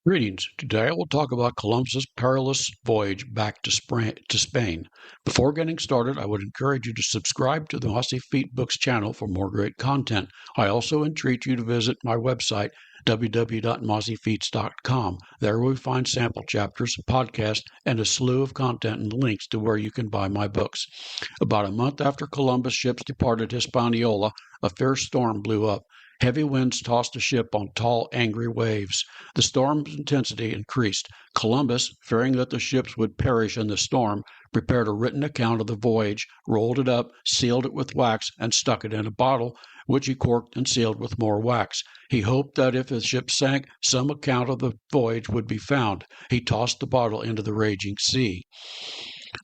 Greetings. Today I will talk about Columbus's perilous voyage back to Spain. Before getting started, I would encourage you to subscribe to the Mossy Feet Books channel for more great content. I also entreat you to visit my website, www.mossyfeets.com. There we find sample chapters, podcasts, and a slew of content and links to where you can buy my books. About a month after Columbus' ships departed Hispaniola, a fierce storm blew up. Heavy winds tossed the ship on tall, angry waves. The storm's intensity increased. Columbus, fearing that the ships would perish in the storm, prepared a written account of the voyage, rolled it up, sealed it with wax, and stuck it in a bottle, which he corked and sealed with more wax. He hoped that if his ship sank, some account of the voyage would be found. He tossed the bottle into the raging sea.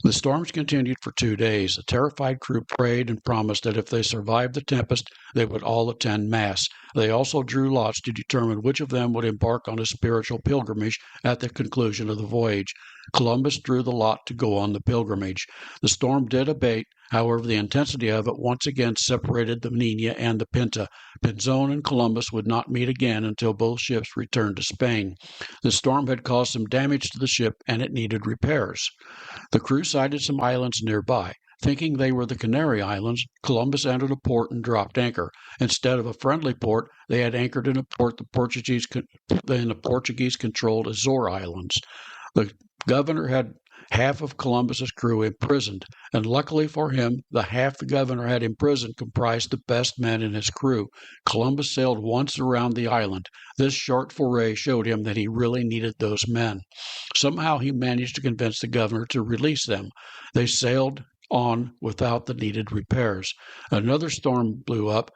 The storms continued for 2 days. The terrified crew prayed and promised that if they survived the tempest, they would all attend Mass. They also drew lots to determine which of them would embark on a spiritual pilgrimage at the conclusion of the voyage. Columbus drew the lot to go on the pilgrimage. The storm did abate. However, the intensity of it once again separated the Nina and the Pinta. Pinzon and Columbus would not meet again until both ships returned to Spain. The storm had caused some damage to the ship and it needed repairs. The crew sighted some islands nearby. Thinking they were the Canary Islands, Columbus entered a port and dropped anchor. Instead of a friendly port, they had anchored in a port the Portuguese-controlled Azore Islands. The governor had half of Columbus's crew imprisoned, and luckily for him, the half the governor had imprisoned comprised the best men in his crew. Columbus sailed once around the island. This short foray showed him that he really needed those men. Somehow he managed to convince the governor to release them. They sailed on without the needed repairs. Another storm blew up,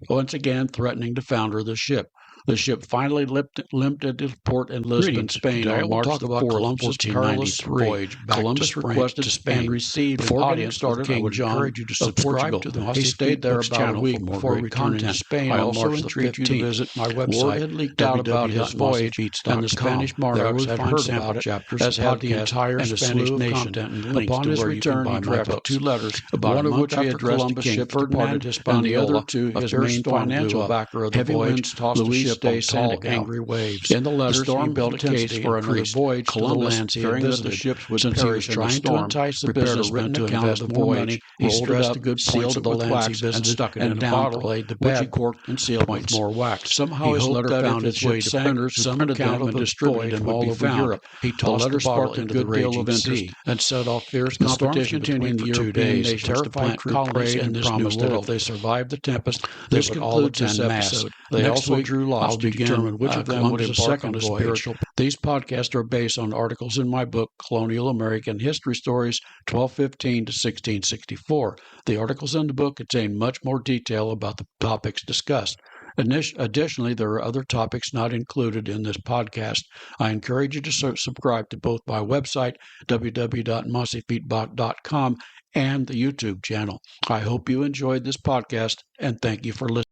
once again threatening to founder the ship. The ship finally limped into port in Lisbon, Spain on March 4th, 1493. Columbus requested and received an audience with King John of Portugal. He stayed there about a week before returning to Spain. I also entreat you to visit my website. Word had leaked out about his voyage, and the Spanish monarchs had heard about it, as had the entire Spanish nation. Upon his return, he drafted 2 letters, one of which he addressed to King Ferdinand, and the other to his main financial backer of the voyage, Louis on tall, angry waves. In the letters, he built a case for another voyage. Columbus, fearing that the ships would perish in the storm, prepared a written account of the voyage. He stressed the good points of the lands he visited, stuck it in a bottle, which he corked and sealed with more wax. Somehow his letter found its way to printers who printed them and distributed them all over Europe. He tossed the bottle into the raging sea and set off fierce competition between the 2 days. Terrified crew prayed and promised that if they survived the tempest, they would all attend Mass. They also drew lots to determine which of them would embark on a spiritual. These podcasts are based on articles in my book, Colonial American History Stories, 1215 to 1664. The articles in the book contain much more detail about the topics discussed. Additionally, there are other topics not included in this podcast. I encourage you to subscribe to both my website, www.mossyfeetbot.com, and the YouTube channel. I hope you enjoyed this podcast, and thank you for listening.